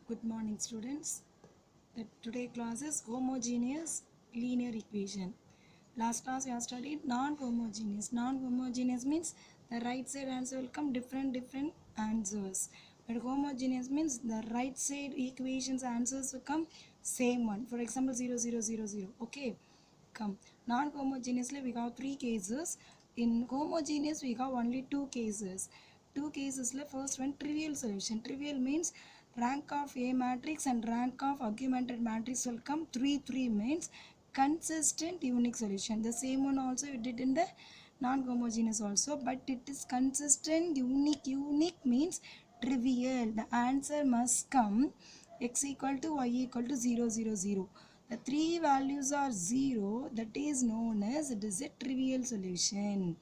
Good morning, students. Today class is homogeneous linear equation. Last class we have studied non-homogeneous. Non-homogeneous means the right side answer will come different answers. But homogeneous means the right side equations answers will come same one. For example, 0, 0, 0, 0. Okay, come. Non-homogeneously we have three cases. In homogeneous we have only two cases. Two cases. First one, trivial solution. Trivial means rank of A matrix and rank of augmented matrix will come 3 means consistent unique solution. The same one also we did in the non-homogeneous also, but it is consistent unique. Unique means trivial. The answer must come x equal to y equal to 0, 0, 0. The three values are 0, that is known as it is a trivial solution.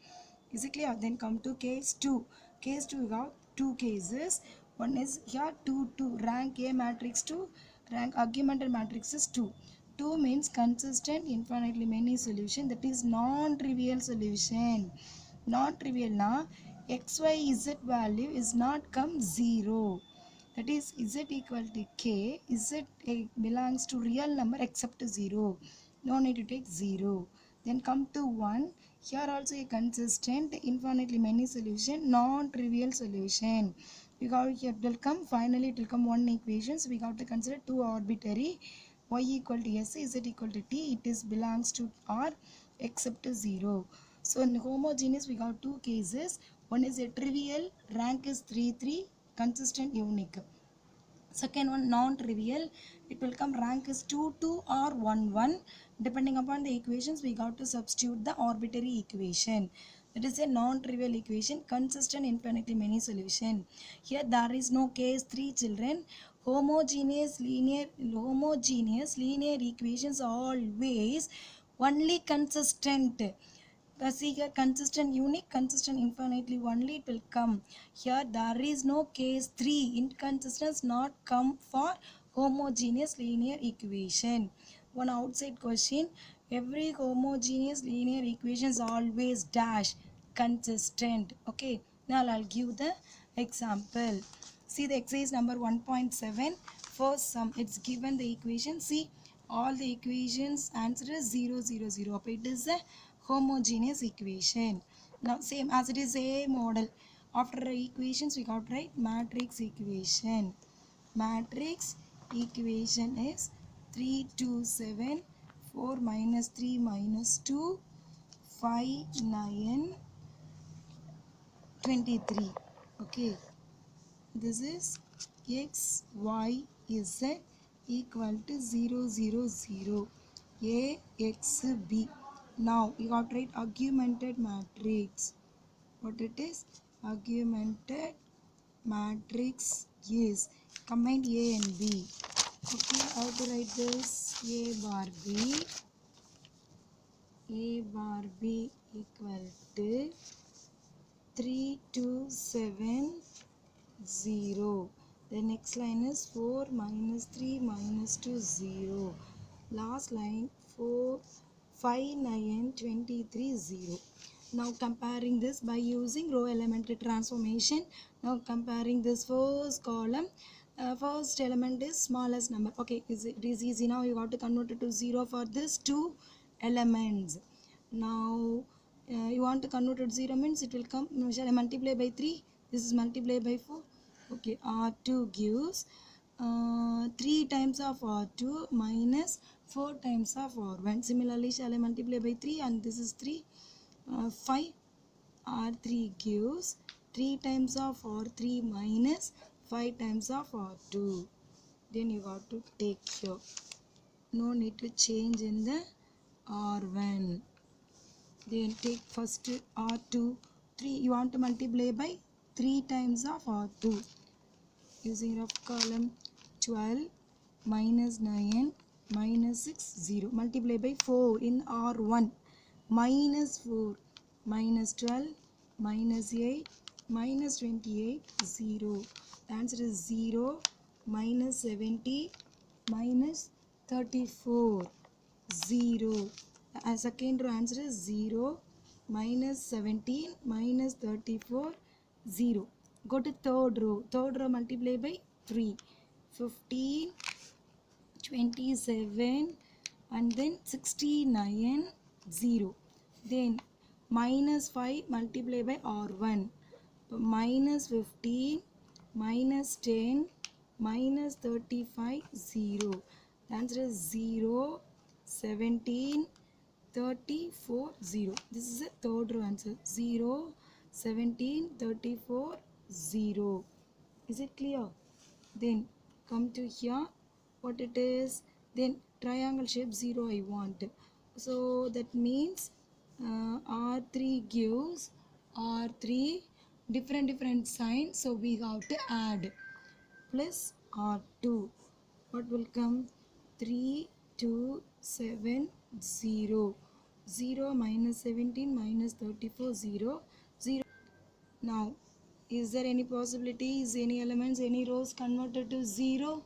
Is it clear? Then come to case 2. Case 2 we have two cases. One is here 2, 2. Rank A matrix 2. Rank augmented matrix is 2. 2 means consistent infinitely many solution, that is non-trivial solution. Non-trivial na xyz value is not come 0. That is z equal to k. Z belongs to real number except 0. No need to take 0. Then come to 1. Here also a consistent infinitely many solution, non-trivial solution. We got here it will come, finally it will come one equations. We got to consider two arbitrary, y equal to s, z equal to t. It is belongs to r except 0. So in homogeneous we got two cases. One is a trivial, rank is 3, 3, consistent unique. Second one, non-trivial, it will come rank is 2, 2 or 1, 1. Depending upon the equations, we got to substitute the arbitrary equation. That is a non-trivial equation, consistent infinitely many solution. Here there is no case 3 children. Homogeneous linear equations always only consistent. Here consistent unique, consistent infinitely only it will come. Here there is no case 3. Inconsistence not come for homogeneous linear equation. One outside question. Every homogeneous linear equation is always dash consistent. Okay. Now I'll give the example. See the exercise number 1.7. First sum. It's given the equation. See all the equations answer is 0, 0, 0. It is a homogeneous equation. Now same as it is a model. After equations we got right matrix equation. Matrix equation is 3, 2, 7, 4 minus 3 minus 2, 5, 9, 23. Okay. This is x, y, z equal to 0, 0, 0. A, x, b. Now you got to write augmented matrix. What it is? Augmented matrix is combine A and B. Okay, how to write this? A bar B equal to 3, 2, 7, 0. The next line is 4 minus 3 minus 2, 0. Last line 4, 5, 9, 23, 0. Now comparing this by using row element transformation. Now comparing this first column. First element is smallest number. Okay, it is easy. Now you got to convert it to 0 for this two elements. Now you want to convert it to 0 means it will come. Shall I multiply by 3? This is multiply by 4. Okay, R2 gives 3 times of R2 minus 4 times of R1. Similarly, shall I multiply by 3 and this is 3, 5. R3 gives 3 times of R3 minus 5 times of R2. Then you got to take here. No need to change in the R1. Then take first R2, 3. You want to multiply by 3 times of R2. Using rough column 12 minus 9 minus 6 0. Multiply by 4 in R1. Minus 4 minus 12 minus 8 minus 28 0. The answer is 0 minus 70 minus 34 0. The second row answer is 0 minus 17 minus 34 0. Go to third row. Third row multiply by 3. 15, 27, and then 69, 0. Then minus 5 multiplied by R1. Minus 15, minus 10, minus 35, 0. The answer is 0, 17, 34, 0. This is the third row answer. 0, 17, 34, 0. Is it clear? Then come to here. What it is? Then triangle shape 0 I want. So that means R3 gives R3 different signs. So we have to add plus R2. What will come? 3, 2, 7, 0. 0 minus 17 minus 34, 0. 0. Now, is there any possibility? Is any elements, any rows converted to 0?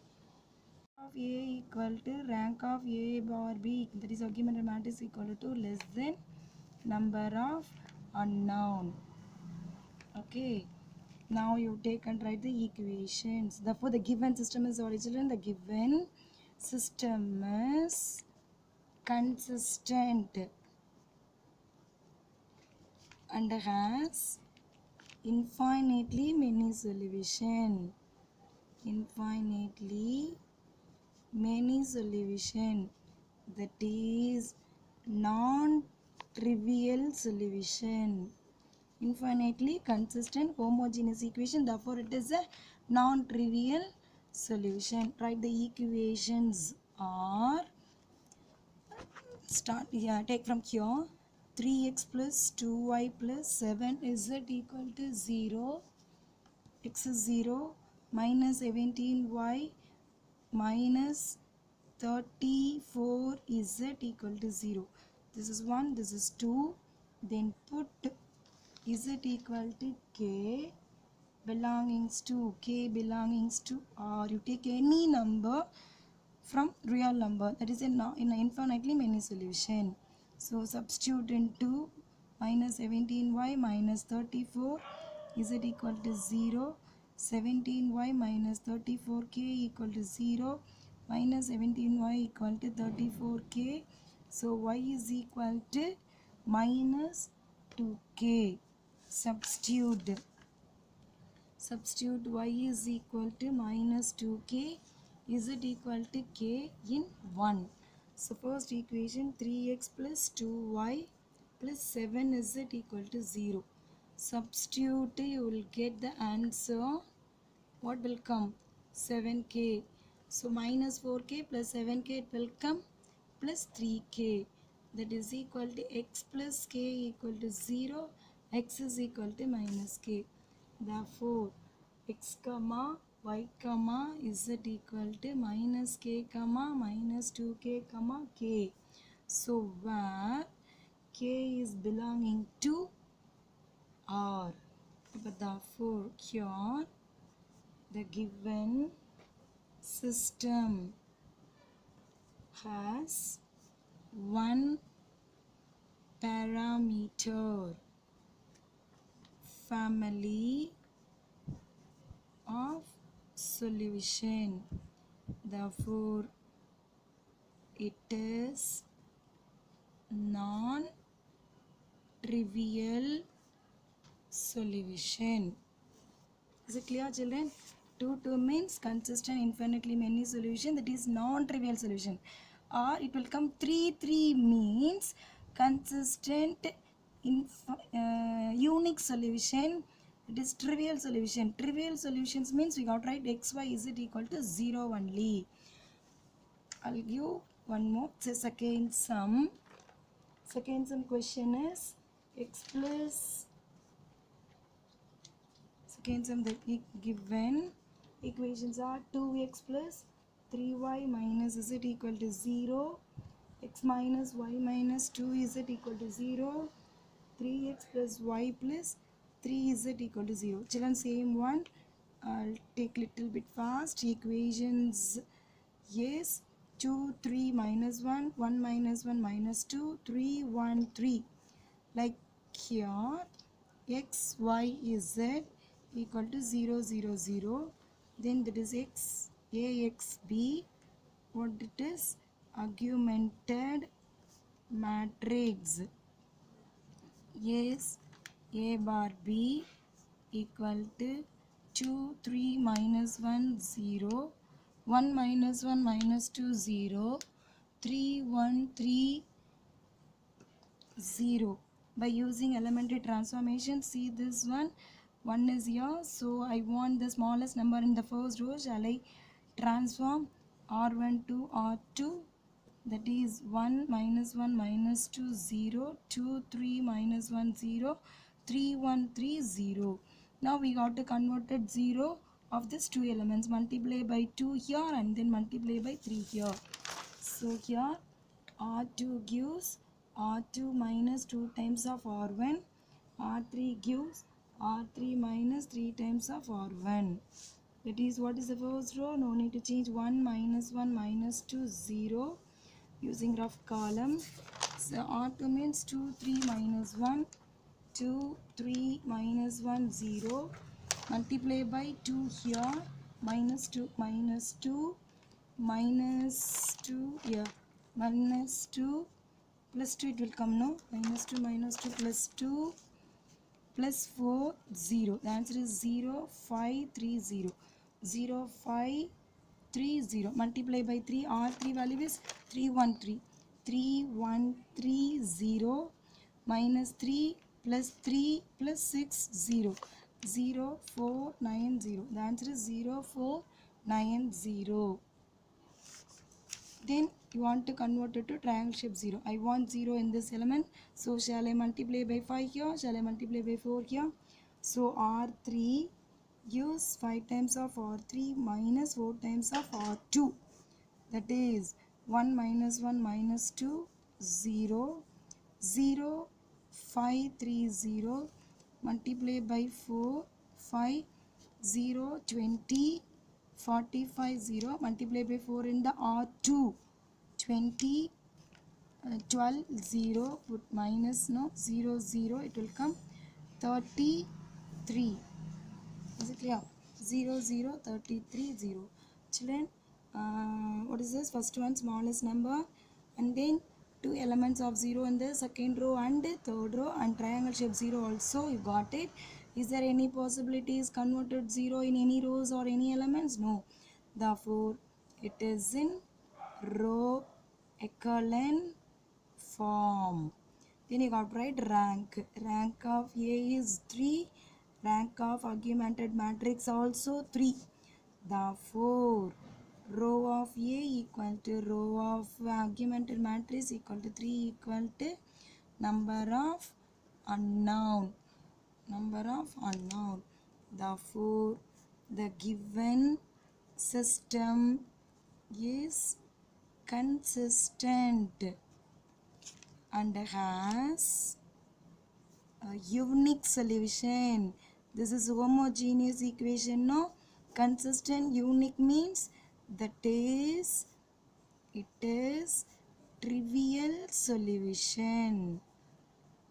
Of A equal to rank of A bar B, that is augmented matrix equal to less than number of unknown. Okay. Now you take and write the equations. Therefore, the given system is original. The given system is consistent and has infinitely many solutions. Infinitely many solution, that is non-trivial solution. Infinitely consistent homogeneous equation, therefore it is a non-trivial solution. Write the equations are, start here, take from here. 3x plus 2y plus 7z equal to 0. X is 0 minus 17y minus 34 is equal to 0. This is 1, this is 2. Then put z equal to k belongings to r. You take any number from real number, that is in infinitely many solution. So substitute into minus 17y minus 34 z equal to 0. 17y minus 34k equal to 0. Minus 17y equal to 34k. So y is equal to minus 2k. Substitute y is equal to minus 2k. Z equal to k in 1. So first equation 3x plus 2y plus 7z equal to 0. Substitute, you will get the answer. What will come? 7k. So minus 4k plus 7k, it will come plus 3k. That is equal to x plus k equal to 0. X is equal to minus k. Therefore, x comma y comma z equal to minus k comma minus 2k comma k. So where k is belonging to r. But therefore here the given system has one parameter family of solution. Therefore, it is non-trivial solution. Is it clear, children? 2 means consistent infinitely many solution, that is non-trivial solution. Or it will come 3 means consistent unique solution, it is trivial solution. Trivial solutions means we got right x, y, z equal to 0 only. I'll give one more. Say second sum. Second sum question is x plus, second sum, the given equations are 2x plus 3y minus z equal to 0. X minus y minus 2z equal to 0. 3x plus y plus 3z equal to 0. Children, same one. I'll take little bit fast. Equations yes, 2, 3 minus 1, 1 minus 1 minus 2, 3, 1, 3. Like here, x, y, z equal to 0, 0, 0. Then that is x AXB, what it is? Augmented matrix. Yes, A bar B equal to 2, 3, minus 1, 0, 1 minus 1 minus 2, 0, 3, 1, 3, 0. By using elementary transformation, see this one is here, so I want the smallest number in the first row. Shall I transform R1 to R2? That is 1 minus 1 minus 2, 0, 2, 3 minus 1, 0, 3, 1, 3, 0. Now we got to convert it 0 of these two elements. Multiply by 2 here and then multiply by 3 here. So here R2 gives R2 minus 2 times of R1. R3 gives R3 minus 3 times of R1. That is, what is the first row? No need to change. 1 minus 1 minus 2, 0. Using rough column. So R2 means 2, 3 minus 1. 2, 3 minus 1, 0. Multiply by 2 here. Minus 2, minus 2. Minus 2 here. Minus 2 plus 2 it will come, no? Minus 2 plus 2 plus 4, 0. The answer is 0, 5, 3, 0. 0, 5, 3, 0. Multiply by 3. R3 value is 3, 1, 3. 3, 1, 3, 0. Minus 3 plus 3 plus 6, 0. 0, 4, 9, 0. The answer is 0, 4, 9, 0. Then you want to convert it to triangle shape 0. I want 0 in this element. So shall I multiply by 5 here? Shall I multiply by 4 here? So R3 gives 5 times of R3 minus 4 times of R2. That is 1 minus 1 minus 2, 0, 0, 5, 3, 0. Multiply by 4, 5, 0, 20, 45, 0. Multiply by 4 in the R2. 20, 12, 0. Put minus, no, 0, 0. It will come 33. Is it clear? 0, 0, 33, 0. Children, what is this? First one, smallest number. And then two elements of 0 in the second row and third row, and triangle shape 0 also. You got it? Is there any possibilities converted 0 in any rows or any elements? No. Therefore, it is in row echelon form. Then you got to write rank. Rank of A is 3. Rank of augmented matrix also 3. Therefore, row of A equal to row of augmented matrix equal to 3 equal to number of unknown. Number of unknown. Therefore, the given system is consistent and has a unique solution. This is homogeneous equation, no? Consistent, unique means that is, it is trivial solution.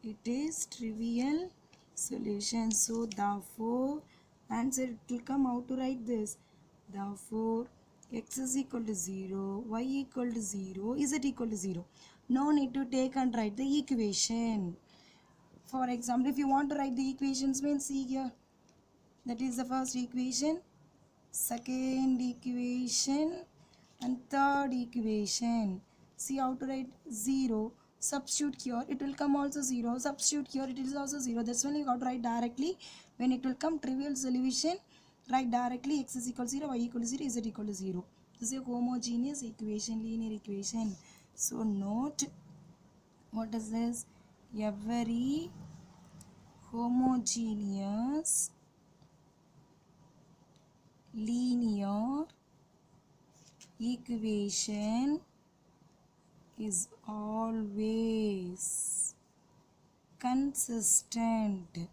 It is trivial solution. So therefore, answer it will come out to write this. Therefore, x is equal to 0, y equal to 0, z equal to 0. No need to take and write the equation. For example, if you want to write the equations, means see here. That is the first equation, second equation, and third equation. See how to write 0. Substitute here, it will come also 0. Substitute here, it is also 0. That's when you got to write directly. When it will come trivial solution, write directly x is equal to 0, y equal to 0, z equal to 0. This is a homogeneous equation, linear equation. So note, what is this? A very homogeneous linear equation is always consistent.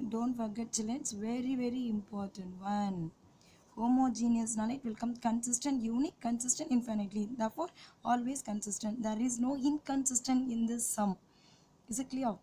Don't forget, children, it's very important one. Homogeneous, it will come consistent, unique, consistent, infinitely. Therefore, always consistent. There is no inconsistent in this sum. Is it clear?